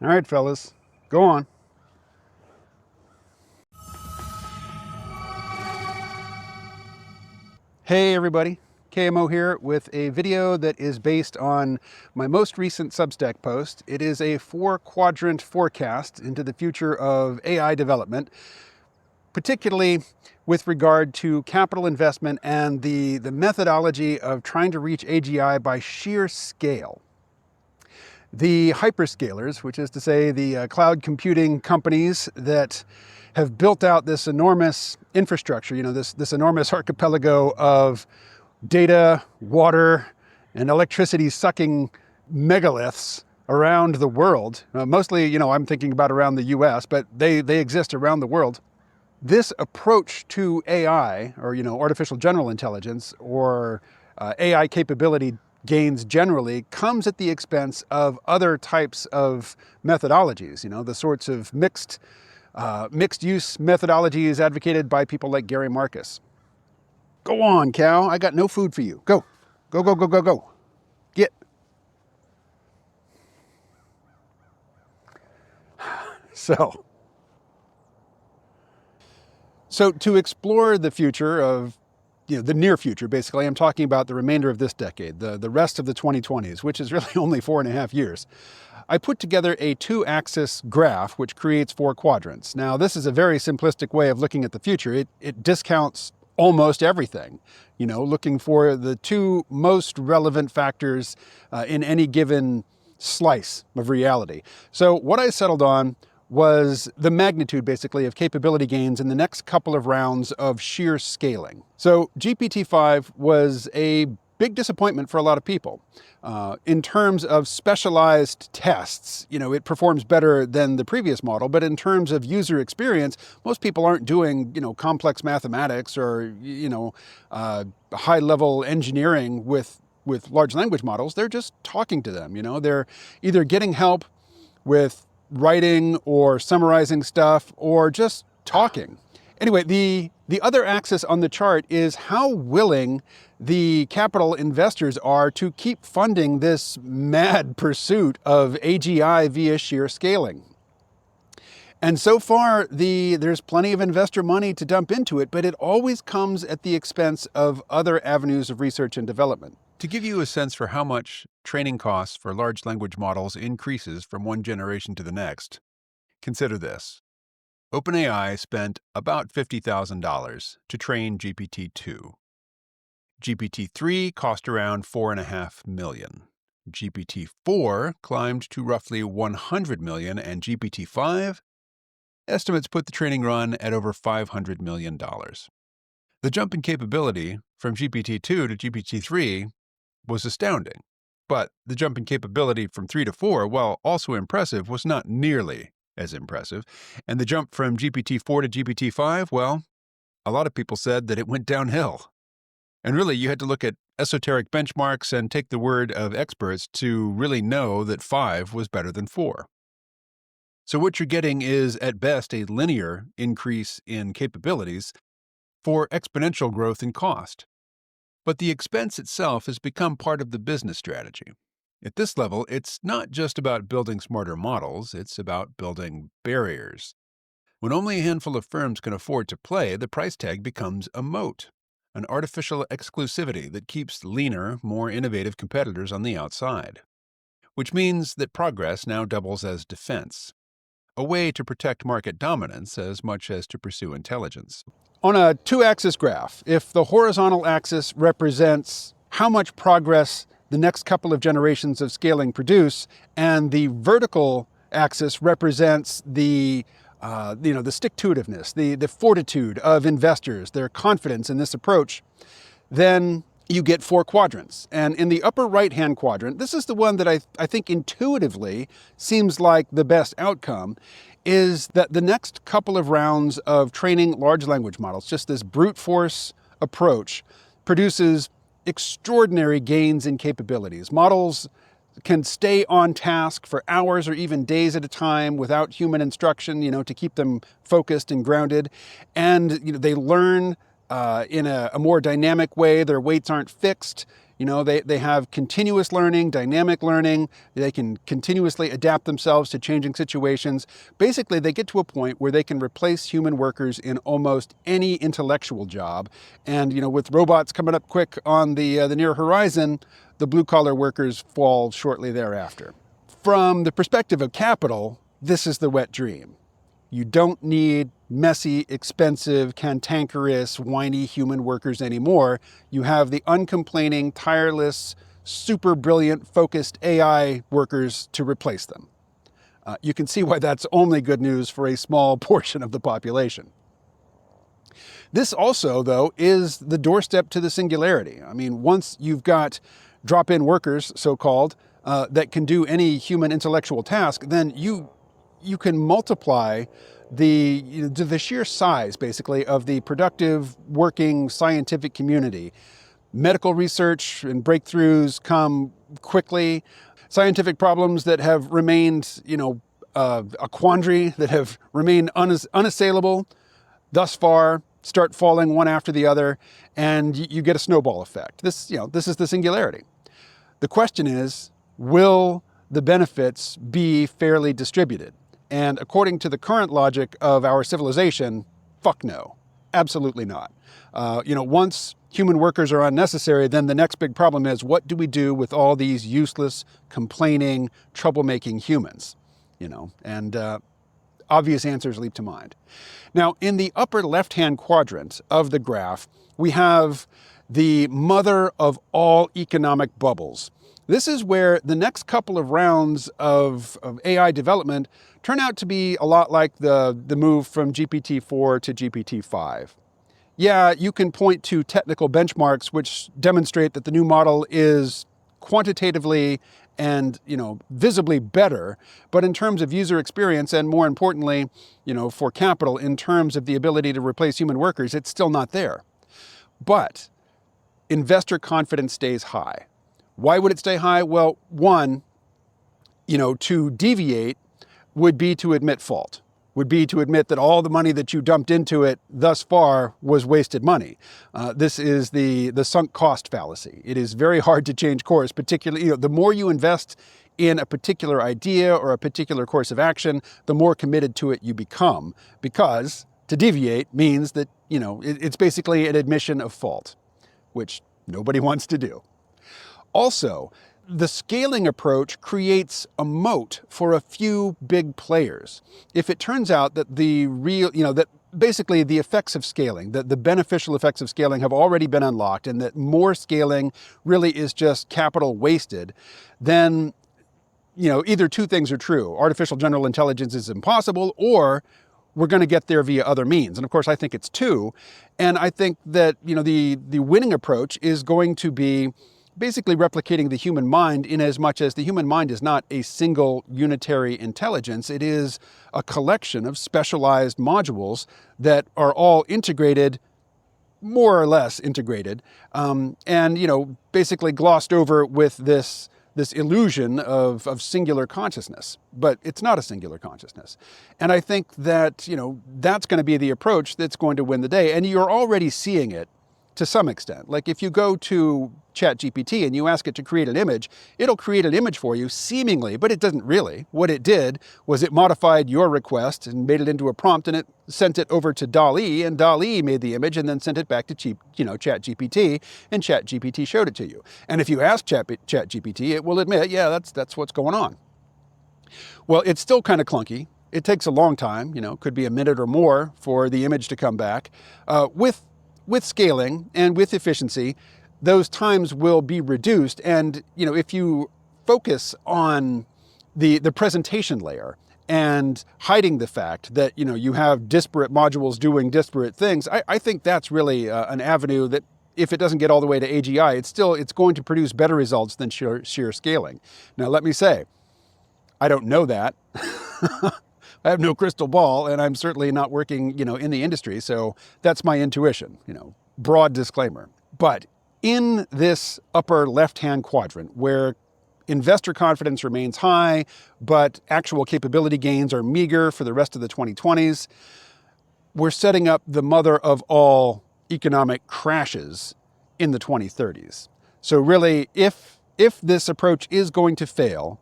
All right, fellas, go on. Hey everybody, KMO here with a video that is based on my most recent Substack post. It is a 4-quadrant forecast into the future of AI development, particularly with regard to capital investment and the methodology of trying to reach AGI by sheer scale. The hyperscalers, which is to say the cloud computing companies that have built out this enormous infrastructure, this enormous archipelago of data, water, and electricity sucking megaliths around the world. Mostly, I'm thinking about around the US, but they exist around the world. This approach to AI, or artificial general intelligence, or AI capability gains generally, comes at the expense of other types of methodologies. The sorts of mixed use methodologies advocated by people like Gary Marcus. Go on, cow. I got no food for you. Go, go, go, go, go, go. Get. So to explore the future of, the near future, basically, I'm talking about the remainder of this decade, the rest of the 2020s, which is really only 4.5 years. I put together a 2-axis graph which creates 4 quadrants. Now, this is a very simplistic way of looking at the future. It discounts almost everything, looking for the 2 most relevant factors in any given slice of reality. So what I settled on was the magnitude, basically, of capability gains in the next couple of rounds of sheer scaling. So GPT-5 was a big disappointment for a lot of people. In terms of specialized tests, it performs better than the previous model, but in terms of user experience, most people aren't doing, complex mathematics or, high-level engineering with large language models. They're just talking to them, They're either getting help with writing or summarizing stuff or just talking. Anyway, the other axis on the chart is how willing the capital investors are to keep funding this mad pursuit of AGI via sheer scaling. And so far, there's plenty of investor money to dump into it, but it always comes at the expense of other avenues of research and development. To give you a sense for how much training costs for large language models increases from one generation to the next, consider this. OpenAI spent about $50,000 to train GPT-2. GPT-3 cost around $4.5 million. GPT-4 climbed to roughly $100 million, and GPT-5 estimates put the training run at over $500 million. The jump in capability from GPT-2 to GPT-3 was astounding, but the jump in capability from 3 to 4, while also impressive, was not nearly as impressive. And the jump from GPT-4 to GPT-5, well, a lot of people said that it went downhill. And really, you had to look at esoteric benchmarks and take the word of experts to really know that 5 was better than 4. So what you're getting is, at best, a linear increase in capabilities for exponential growth in cost. But the expense itself has become part of the business strategy. At this level, it's not just about building smarter models, it's about building barriers. When only a handful of firms can afford to play, the price tag becomes a moat, an artificial exclusivity that keeps leaner, more innovative competitors on the outside. Which means that progress now doubles as defense, a way to protect market dominance as much as to pursue intelligence. On a 2-axis graph, if the horizontal axis represents how much progress the next couple of generations of scaling produce, and the vertical axis represents the stick-to-itiveness, the fortitude of investors, their confidence in this approach, then you get 4 quadrants. And in the upper right-hand quadrant, this is the one that I think intuitively seems like the best outcome, is that the next couple of rounds of training large language models, just this brute force approach, produces extraordinary gains in capabilities. Models can stay on task for hours or even days at a time without human instruction, to keep them focused and grounded. And, they learn in a more dynamic way. Their weights aren't fixed. You know, they have continuous learning, dynamic learning. They can continuously adapt themselves to changing situations. Basically, they get to a point where they can replace human workers in almost any intellectual job. And, you know, with robots coming up quick on the near horizon, the blue-collar workers fall shortly thereafter. From the perspective of capital, this is the wet dream. You don't need messy, expensive, cantankerous, whiny human workers anymore. You have the uncomplaining, tireless, super brilliant, focused AI workers to replace them. You can see why that's only good news for a small portion of the population. This also, though, is the doorstep to the singularity. I mean, once you've got drop-in workers, so-called, that can do any human intellectual task, then you can multiply the sheer size, basically, of the productive, working scientific community. Medical research and breakthroughs come quickly. Scientific problems that have remained, a quandary, that have remained unassailable thus far, start falling one after the other, and you get a snowball effect. This is the singularity. The question is, will the benefits be fairly distributed? And according to the current logic of our civilization, fuck no, absolutely not. Once human workers are unnecessary, then the next big problem is, what do we do with all these useless, complaining, troublemaking humans? And obvious answers leap to mind. Now, in the upper left-hand quadrant of the graph, we have the mother of all economic bubbles. This is where the next couple of rounds of AI development turn out to be a lot like the move from GPT-4 to GPT-5. Yeah, you can point to technical benchmarks which demonstrate that the new model is quantitatively and visibly better, but in terms of user experience, and more importantly, for capital, in terms of the ability to replace human workers, it's still not there. But investor confidence stays high. Why would it stay high? Well, one, to deviate would be to admit fault, would be to admit that all the money that you dumped into it thus far was wasted money. This is the sunk cost fallacy. It is very hard to change course, particularly, the more you invest in a particular idea or a particular course of action, the more committed to it you become, because to deviate means that, it's basically an admission of fault, which nobody wants to do. Also, the scaling approach creates a moat for a few big players. If it turns out that that basically the effects of scaling, that the beneficial effects of scaling have already been unlocked, and that more scaling really is just capital wasted, then, either two things are true. Artificial general intelligence is impossible, or we're going to get there via other means. And of course, I think it's two. And I think that, the winning approach is going to be basically replicating the human mind, in as much as the human mind is not a single unitary intelligence. It is a collection of specialized modules that are all integrated, more or less integrated, and basically glossed over with this illusion of singular consciousness. But it's not a singular consciousness. And I think that, that's going to be the approach that's going to win the day. And you're already seeing it to some extent. Like if you go to ChatGPT and you ask it to create an image, it'll create an image for you seemingly, but it doesn't really. What it did was it modified your request and made it into a prompt, and it sent it over to DALL-E, and DALL-E made the image and then sent it back to ChatGPT, and ChatGPT showed it to you. And if you ask ChatGPT, it will admit, yeah, that's what's going on. Well, it's still kind of clunky. It takes a long time, could be a minute or more for the image to come back. With scaling and with efficiency, those times will be reduced. And, if you focus on the presentation layer and hiding the fact that, you have disparate modules doing disparate things, I think that's really an avenue that, if it doesn't get all the way to AGI, it's going to produce better results than sheer scaling. Now, let me say, I don't know that. I have no crystal ball, and I'm certainly not working, in the industry. So that's my intuition, broad disclaimer. But in this upper left-hand quadrant, where investor confidence remains high, but actual capability gains are meager for the rest of the 2020s, we're setting up the mother of all economic crashes in the 2030s. So really, if this approach is going to fail,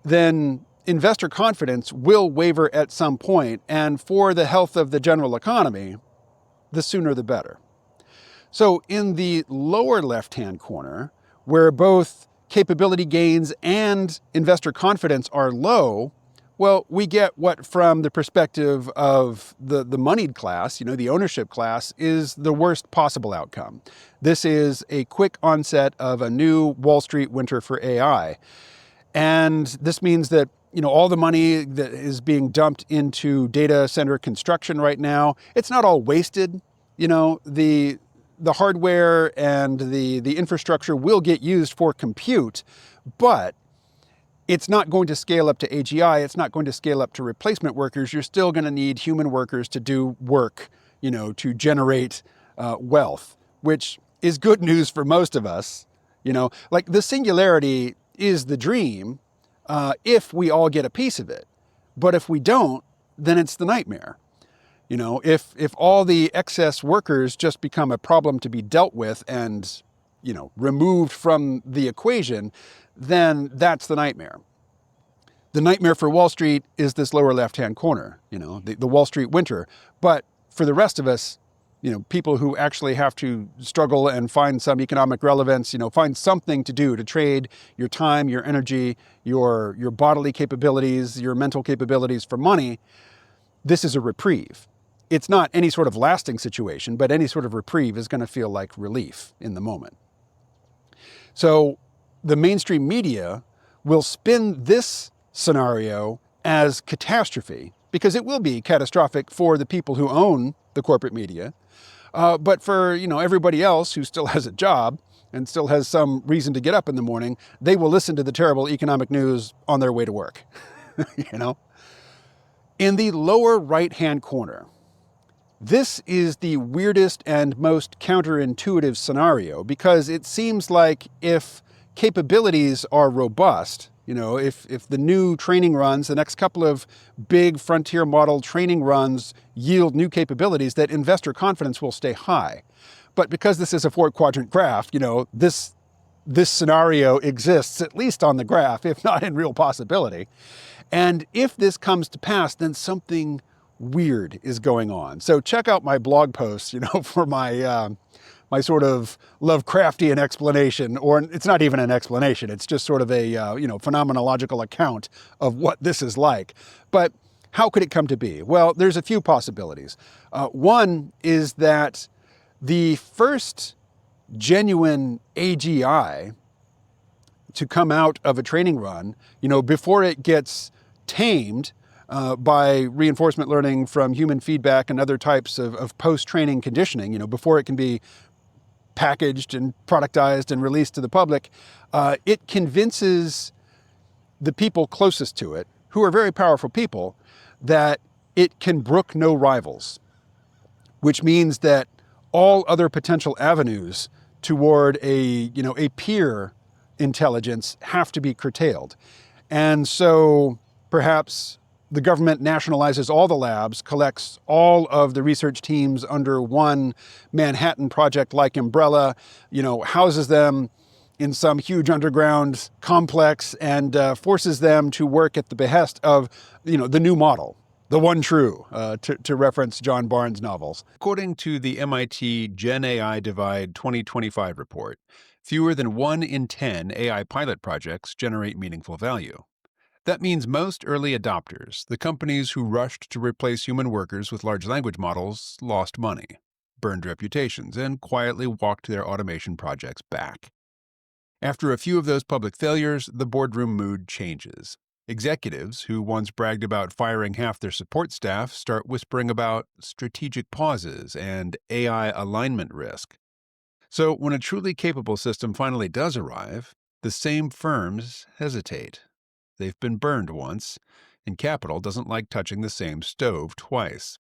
then investor confidence will waver at some point, and for the health of the general economy, the sooner the better. So in the lower left-hand corner, where both capability gains and investor confidence are low, well, we get what from the perspective of the moneyed class, the ownership class, is the worst possible outcome. This is a quick onset of a new Wall Street winter for AI. And this means that all the money that is being dumped into data center construction right now, it's not all wasted. The hardware and the infrastructure will get used for compute, but it's not going to scale up to AGI. It's not going to scale up to replacement workers. You're still going to need human workers to do work, to generate wealth, which is good news for most of us. Like the singularity is the dream if we all get a piece of it. But if we don't, then it's the nightmare. If all the excess workers just become a problem to be dealt with and, removed from the equation, then that's the nightmare. The nightmare for Wall Street is this lower left-hand corner, the Wall Street winter. But for the rest of us, people who actually have to struggle and find some economic relevance, find something to do, to trade your time, your energy, your bodily capabilities, your mental capabilities for money, this is a reprieve. It's not any sort of lasting situation, but any sort of reprieve is going to feel like relief in the moment. So the mainstream media will spin this scenario as catastrophe, because it will be catastrophic for the people who own the corporate media. But for everybody else who still has a job and still has some reason to get up in the morning, they will listen to the terrible economic news on their way to work. In the lower right-hand corner, this is the weirdest and most counterintuitive scenario, because it seems like if capabilities are robust, if the new training runs, the next couple of big frontier model training runs yield new capabilities, that investor confidence will stay high. But because this is a four-quadrant graph, this scenario exists, at least on the graph, if not in real possibility. And if this comes to pass, then something weird is going on. So check out my blog posts, for my my sort of Lovecraftian explanation, or it's not even an explanation. It's just sort of a phenomenological account of what this is like. But how could it come to be? Well, there's a few possibilities. One is that the first genuine AGI to come out of a training run, before it gets tamed by reinforcement learning from human feedback and other types of post-training conditioning, before it can be packaged and productized and released to the public, it convinces the people closest to it, who are very powerful people, that it can brook no rivals, which means that all other potential avenues toward a peer intelligence have to be curtailed. And so perhaps the government nationalizes all the labs, collects all of the research teams under one Manhattan Project-like umbrella, houses them in some huge underground complex, and forces them to work at the behest of, the new model, the one true, to reference John Barnes' novels. According to the MIT Gen AI Divide 2025 report, fewer than 1 in 10 AI pilot projects generate meaningful value. That means most early adopters, the companies who rushed to replace human workers with large language models, lost money, burned reputations, and quietly walked their automation projects back. After a few of those public failures, the boardroom mood changes. Executives who once bragged about firing half their support staff start whispering about strategic pauses and AI alignment risk. So when a truly capable system finally does arrive, the same firms hesitate. They've been burned once, and capital doesn't like touching the same stove twice.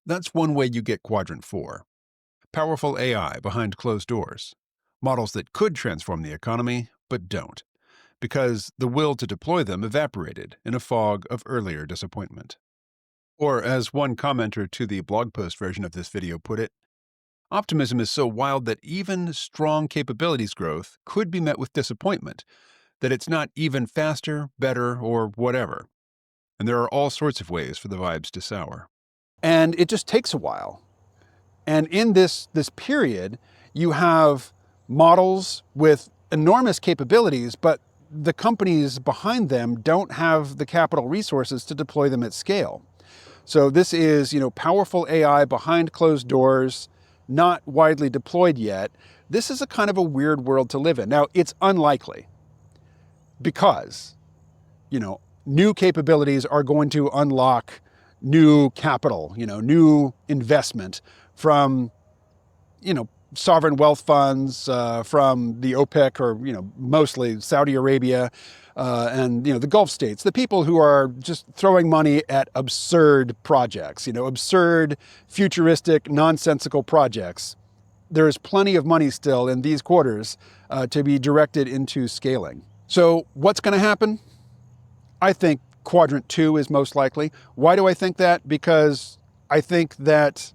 That's one way you get Quadrant IV. Powerful AI behind closed doors. Models that could transform the economy, but don't, because the will to deploy them evaporated in a fog of earlier disappointment. Or, as one commenter to the blog post version of this video put it, Optimism is so wild that even strong capabilities growth could be met with disappointment, that it's not even faster, better, or whatever. And there are all sorts of ways for the vibes to sour. And it just takes a while. And in this period, you have models with enormous capabilities, but the companies behind them don't have the capital resources to deploy them at scale. So this is, powerful AI behind closed doors, not widely deployed yet. This is a kind of a weird world to live in. Now, it's unlikely because, new capabilities are going to unlock new capital, new investment from, sovereign wealth funds, from the OPEC or, mostly Saudi Arabia, and, the Gulf states, the people who are just throwing money at absurd projects, absurd, futuristic, nonsensical projects. There is plenty of money still in these quarters to be directed into scaling. So what's going to happen? I think Quadrant II is most likely. Why do I think that? Because I think that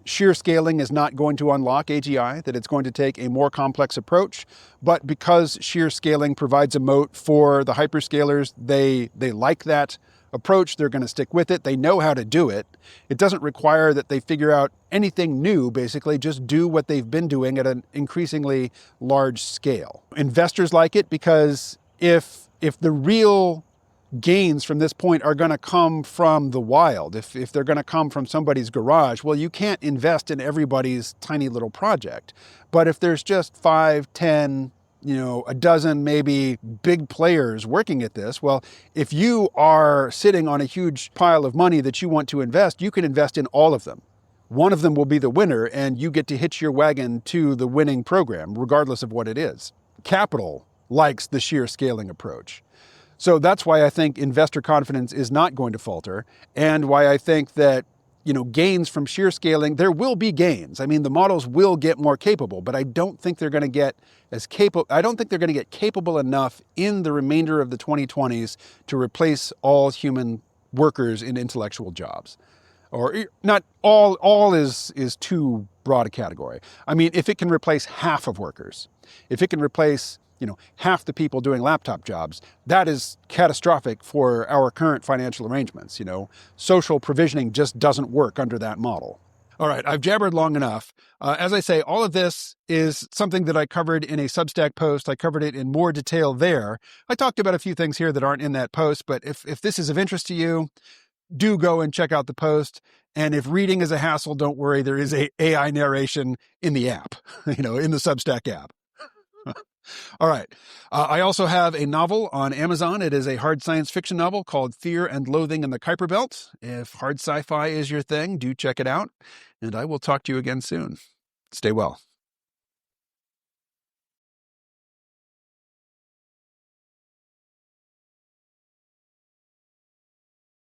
sheer scaling is not going to unlock AGI, that it's going to take a more complex approach. But because sheer scaling provides a moat for the hyperscalers, they like that approach. They're going to stick with it. They know how to do it. It doesn't require that they figure out anything new, basically, just do what they've been doing at an increasingly large scale. Investors like it because if the real gains from this point are going to come from the wild, if they're going to come from somebody's garage, well, you can't invest in everybody's tiny little project. But if there's just 5, 10, a dozen maybe big players working at this, well, if you are sitting on a huge pile of money that you want to invest, you can invest in all of them. One of them will be the winner, and you get to hitch your wagon to the winning program, regardless of what it is. Capital likes the sheer scaling approach. So that's why I think investor confidence is not going to falter, and why I think that, gains from sheer scaling, there will be gains. I mean, the models will get more capable, but I don't think they're going to get I don't think they're going to get capable enough in the remainder of the 2020s to replace all human workers in intellectual jobs. Or not all is too broad a category. I mean, if it can replace half of workers, if it can replace half the people doing laptop jobs, that is catastrophic for our current financial arrangements. Social provisioning just doesn't work under that model. All right, I've jabbered long enough. As I say, all of this is something that I covered in a Substack post. I covered it in more detail there. I talked about a few things here that aren't in that post, but if this is of interest to you, do go and check out the post. And if reading is a hassle, don't worry. There is a AI narration in the app, in the Substack app. All right. I also have a novel on Amazon. It is a hard science fiction novel called Fear and Loathing in the Kuiper Belt. If hard sci-fi is your thing, do check it out. And I will talk to you again soon. Stay well.